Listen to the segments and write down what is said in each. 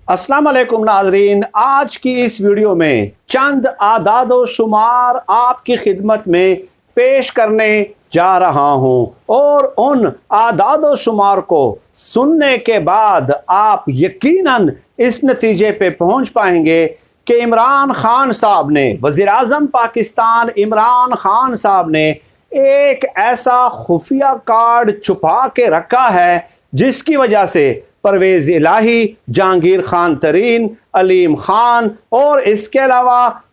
अस्सलाम वालेकुम नाजरीन, आज की इस वीडियो में चंद आदादो शुमार आपकी खिदमत में पेश करने जा रहा हूं और उन आदादो शुमार को सुनने के बाद आप यकीनन इस नतीजे पे पहुंच पाएंगे कि इमरान खान साहब ने, वज़ीर आज़म पाकिस्तान इमरान खान साहब ने एक ऐसा खुफिया कार्ड छुपा के रखा है जिसकी वजह से परवेज़ इलाही, जहांगीर खान तरीन, अलीम खान और इसके अलावा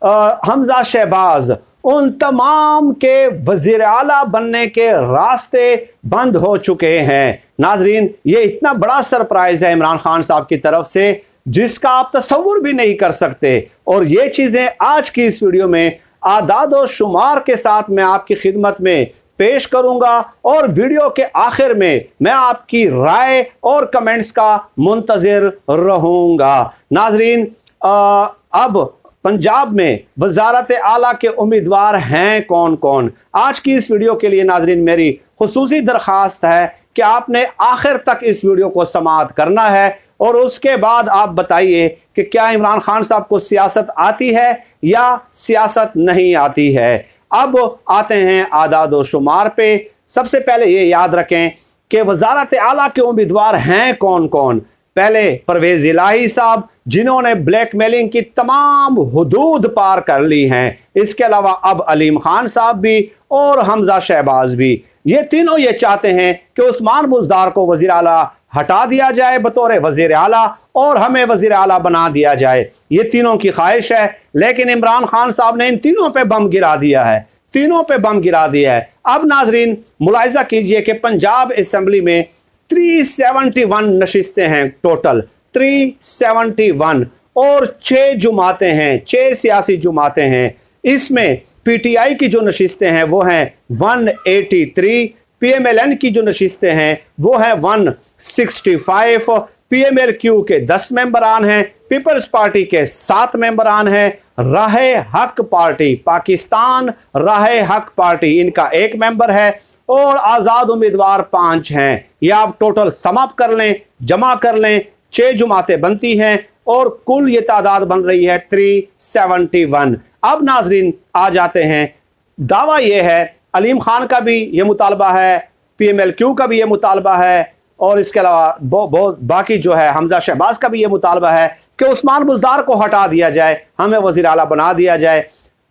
हमजा शहबाज, उन तमाम के वज़ीर आला बनने के रास्ते बंद हो चुके हैं। नाजरीन, ये इतना बड़ा सरप्राइज है इमरान खान साहब की तरफ से जिसका आप तसव्वुर भी नहीं कर सकते। और ये चीज़ें आज की इस वीडियो में आदाद और शुमार के साथ मैं आपकी खिदमत में पेश करूंगा और वीडियो के आखिर में मैं आपकी राय और कमेंट्स का मुंतज़िर रहूंगा। नाजरीन, अब पंजाब में वज़ारत आला के उम्मीदवार हैं कौन कौन? आज की इस वीडियो के लिए नाजरीन मेरी खुसूसी दरख्वास्त है कि आपने आखिर तक इस वीडियो को समाअत करना है और उसके बाद आप बताइए कि क्या इमरान खान साहब को सियासत आती है या सियासत नहीं आती है। अब आते हैं आदाद व शुमार पे। सबसे पहले ये याद रखें कि वज़ारत आला के उम्मीदवार हैं कौन कौन। पहले परवेज़ इलाही साहब, जिन्होंने ब्लैकमेलिंग की तमाम हुदूद पार कर ली हैं। इसके अलावा अब अलीम खान साहब भी और हमजा शहबाज भी, ये तीनों ये चाहते हैं कि उस्मान बुज़दार को वज़ीर आला हटा दिया जाए बतौर वज़ीर आला और हमें वज़ीर आला बना दिया जाए। ये तीनों की ख्वाहिश है, लेकिन इमरान खान साहब ने इन तीनों पे बम गिरा दिया है, तीनों पे बम गिरा दिया है। अब नाजरीन मुलाहिज़ा कीजिए कि पंजाब असम्बली में 371 नशिस्तें हैं, टोटल 371 और 6 जुमातें हैं, 6 सियासी जुमातें हैं। इसमें PTI की जो नशिस्तें हैं वो हैं 183, PMLN की जो नशिस्तें हैं वो हैं 165, PMLQ के 10 मेंबरान हैं, पीपल्स पार्टी के 7 मेंबरान हैं, राहे हक पार्टी, पाकिस्तान राहे हक पार्टी, इनका 1 मेंबर है और आज़ाद उम्मीदवार 5 हैं। यह आप टोटल समाप्त कर लें, जमा कर लें, 6 जुमातें बनती हैं और कुल ये तादाद बन रही है 371। अब नाजरीन आ जाते हैं, दावा ये है अलीम खान का भी ये मुतालबा है, PMLQ का भी ये मुतालबा है और इसके अलावा बहुत बाकी जो है हमजा शहबाज का भी ये मुतालबा है कि उस्मान बुज़दार को हटा दिया जाए, हमें वज़ीर आला बना दिया जाए।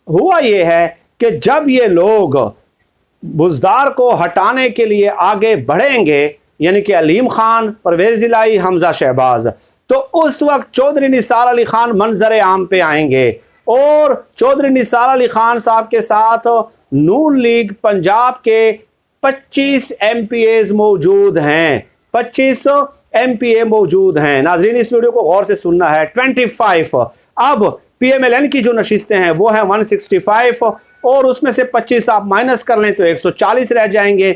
हुआ ये है कि जब ये लोग बुज़दार को हटाने के लिए आगे बढ़ेंगे, यानी कि अलीम खान, परवेज़ इलाही, हमजा शहबाज, तो उस वक्त चौधरी निसार अली खान मंजर आम पे आएंगे और चौधरी निसार अली खान साहब के साथ नून लीग पंजाब के 25 MPAs मौजूद हैं, 25 MPA मौजूद हैं। नाजरीन इस वीडियो को गौर से सुनना है। 25। अब PMLN की जो नशिस्तें हैं वो हैं 165 और उसमें से 25 आप माइनस कर लें तो 140 रह जाएंगे।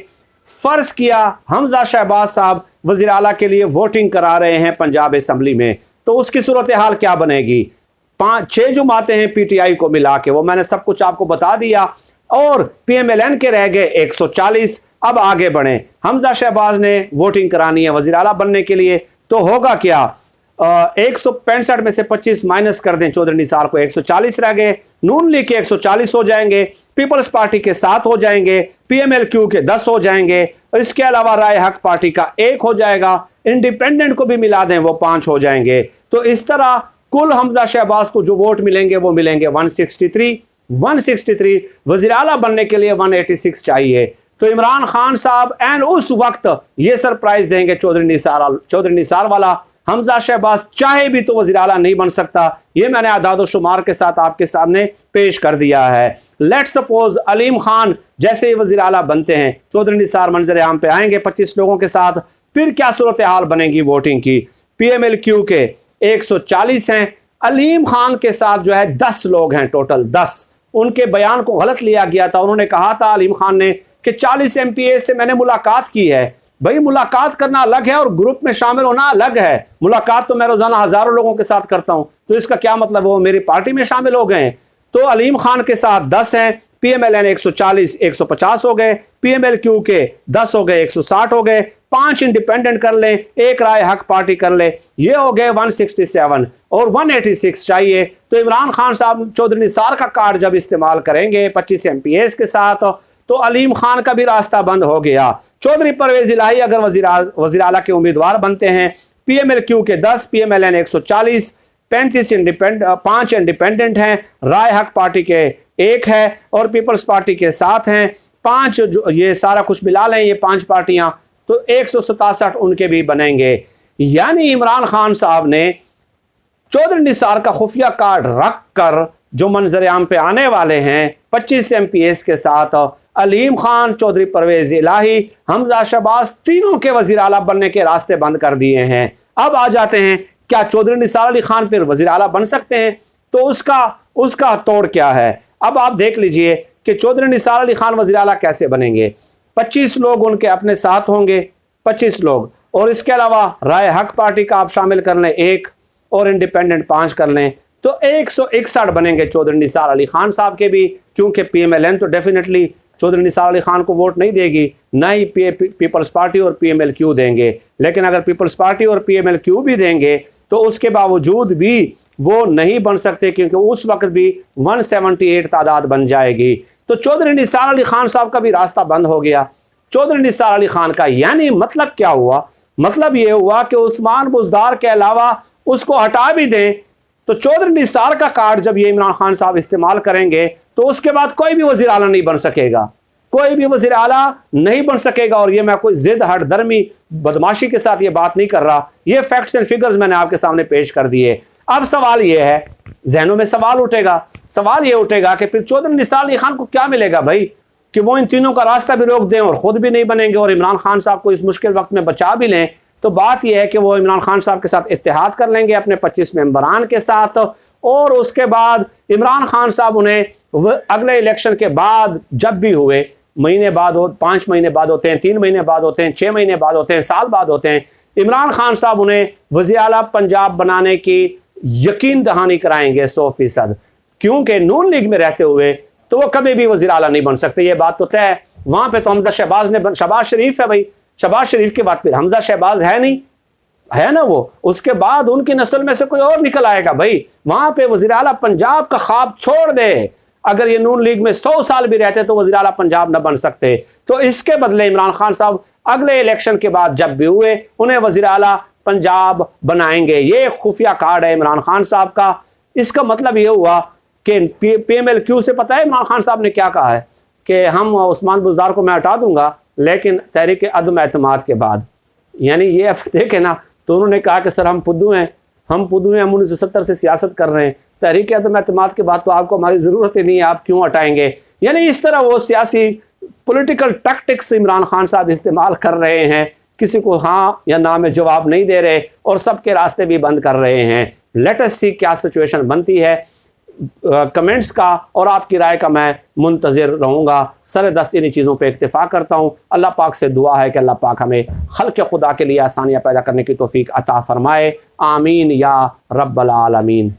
फर्ज किया हमजा शहबाज साहब वज़ीर आला के लिए वोटिंग करा रहे हैं पंजाब असम्बली में, तो उसकी सूरत हाल क्या बनेगी? 5-6 जुमातें हैं PTI को मिला के, वो मैंने सब कुछ आपको बता दिया और PMLN के रह गए 140। अब आगे बढ़ें, हमजा शहबाज ने वोटिंग करानी है वज़ीर आला बनने के लिए, तो होगा क्या? 165 में से 25 माइनस कर दें चौधरी निसार को, 140 रह गए। नून लीग के 140 हो जाएंगे, पीपल्स पार्टी के 7 हो जाएंगे, PMLQ के 10 हो जाएंगे, इसके अलावा राय हक पार्टी का 1 हो जाएगा, इंडिपेंडेंट को भी मिला दें वो 5 हो जाएंगे। तो इस तरह कुल हमजा शहबाज को जो वोट मिलेंगे वो मिलेंगे 163। वज़ीर आला बनने के लिए 186 चाहिए। तो इमरान खान साहब एंड उस वक्त ये सरप्राइज देंगे चौधरी निसार वाला, हमजा शहबाज चाहे भी तो वज़ीर आला नहीं बन सकता। ये मैंने आदाद व शुमार के साथ आपके सामने पेश कर दिया है। लेट्स सपोज अलीम खान जैसे ही वज़ीर आला बनते हैं, चौधरी निसार मंजर आम पे आएंगे 25 लोगों के साथ, फिर क्या सूरत हाल बनेगी वोटिंग की? PMLQ के 140 हैं, अलीम खान के साथ जो है 10 लोग हैं, टोटल 10। उनके बयान को गलत लिया गया था, उन्होंने कहा था अलीम खान ने कि 40 MPA से मैंने मुलाकात की है। भाई मुलाकात करना अलग है और ग्रुप में शामिल होना अलग है। मुलाकात तो मैं रोजाना हजारों लोगों के साथ करता हूं, तो इसका क्या मतलब वो मेरी पार्टी में शामिल हो गए? तो अलीम खान के साथ 10 हैं, PMLN 140 150 हो गए, PMLQ के 10 हो गए 160 हो गए, 5 इंडिपेंडेंट कर लें, एक राय हक पार्टी कर ले, ये हो गए 167 और 186 चाहिए। तो इमरान खान साहब चौधरी निसार का कार्ड जब इस्तेमाल करेंगे 25 MPs के साथ तो अलीम खान का भी रास्ता बंद हो गया। चौधरी परवेज इलाही अगर वज़ीर आला के उम्मीदवार बनते हैं, PMLQ के 10, PMLN 140, 5 इंडिपेंडेंट हैं, राय हक पार्टी के 1 है और पीपल्स पार्टी के 7 हैं, 5 जो ये सारा कुछ मिला लें ये 5 पार्टियां तो 167 उनके भी बनेंगे। यानी इमरान खान साहब ने चौधरी निसार का खुफिया कार्ड रख कर जो मंजर आम पे आने वाले हैं 25 MPs के साथ अलीम खान, चौधरी परवेज इलाही, हमजा शहबाज तीनों के वजीर आला बनने के रास्ते बंद कर दिए हैं। अब आ जाते हैं क्या चौधरी निसार अली खान फिर वजीर आला बन सकते हैं? तो उसका तोड़ क्या है? अब आप देख लीजिए कि चौधरी निसार अली खान वजीर आला कैसे बनेंगे। 25 लोग उनके अपने साथ होंगे, 25 लोग, और इसके अलावा राय हक पार्टी का आप शामिल कर लें 1 और इंडिपेंडेंट 5 कर लें तो 161 बनेंगे चौधरी निसार अली खान साहब के भी, क्योंकि PMLN तो डेफिनेटली चौधरी निसार अली खान को वोट नहीं देगी, ना ही पीपल्स पार्टी और PMLQ देंगे। लेकिन अगर पीपल्स पार्टी और PMLQ भी देंगे तो उसके बावजूद भी वो नहीं बन सकते, क्योंकि उस वक्त भी 178 तादाद बन जाएगी। तो चौधरी निसार अली खान साहब का भी रास्ता बंद हो गया। चौधरी निसार अली खान का यानी मतलब क्या हुआ? मतलब ये हुआ कि उस्मान बुज़दार के अलावा उसको हटा भी दें तो चौधरी निसार का कार्ड जब ये इमरान खान साहब इस्तेमाल करेंगे तो उसके बाद कोई भी वजीर आला नहीं बन सकेगा, कोई भी वजीर आला नहीं बन सकेगा। और ये मैं कोई जिद हट दर्मी बदमाशी के साथ ये बात नहीं कर रहा, ये फैक्ट्स एंड फिगर्स मैंने आपके सामने पेश कर दिए। अब सवाल ये है, जहनों में सवाल उठेगा कि फिर चौधरी निसार अली खान को क्या मिलेगा भाई, कि वो इन तीनों का रास्ता भी रोक दें और खुद भी नहीं बनेंगे और इमरान खान साहब को इस मुश्किल वक्त में बचा भी लें। तो बात यह है कि वो इमरान खान साहब के साथ इत्तेहाद कर लेंगे अपने 25 मेंबरान के साथ, और उसके बाद इमरान खान साहब उन्हें अगले इलेक्शन के बाद जब भी हुए, महीने बाद हो, 5 महीने बाद होते हैं, 3 महीने बाद होते हैं, 6 महीने बाद होते हैं, साल बाद होते हैं, इमरान खान साहब उन्हें वज़ीर आला पंजाब बनाने की यकीन दहानी कराएंगे 100%। क्योंकि नून लीग में रहते हुए तो वो कभी भी वज़ीर आला नहीं बन सकते, ये बात तो तय है। वहां पे तो हमजा शहबाज ने, शहबाज शरीफ है भाई, शहबाज शरीफ के बाद फिर हमजा शहबाज है नहीं, है ना वो, उसके बाद उनकी नस्ल में से कोई और निकल आएगा भाई। वहां पे वज़ीर आला पंजाब का ख्वाब छोड़ दे, अगर ये नून लीग में 100 साल भी रहते तो वज़ीर आला पंजाब न बन सकते। तो इसके बदले इमरान खान साहब अगले इलेक्शन के बाद जब भी हुए उन्हें वज़ीर आला पंजाब बनाएंगे। ये खुफिया कार्ड है इमरान खान साहब का। इसका मतलब ये हुआ कि PMLQ से पता है इमरान खान साहब ने क्या कहा है कि हम उस्मान बुज़दार को मैं हटा दूंगा, लेकिन तहरीक अदम एतमाद के बाद, यानी ये अब देखे ना, तो उन्होंने कहा कि सर हम पुद्दू हैं, हम 1970 से सियासत कर रहे हैं, तहरीक अदम एतमाद के बाद तो आपको हमारी ज़रूरत ही नहीं है, आप क्यों हटाएंगे। यानी इस तरह वो सियासी पॉलिटिकल टैक्टिक्स इमरान खान साहब इस्तेमाल कर रहे हैं, किसी को हाँ या ना में जवाब नहीं दे रहे और सबके रास्ते भी बंद कर रहे हैं। लेट अस सी क्या सिचुएशन बनती है। कमेंट्स का और आपकी राय का मैं मुंतज़िर रहूँगा। सरदस्त इन्हीं चीज़ों पे इक्तिफ़ा करता हूँ। अल्लाह पाक से दुआ है कि अल्लाह पाक हमें खल्क़ खुदा के लिए आसानियाँ पैदा करने की तौफ़ीक अता फ़रमाए। आमीन या रब्बल आलमीन।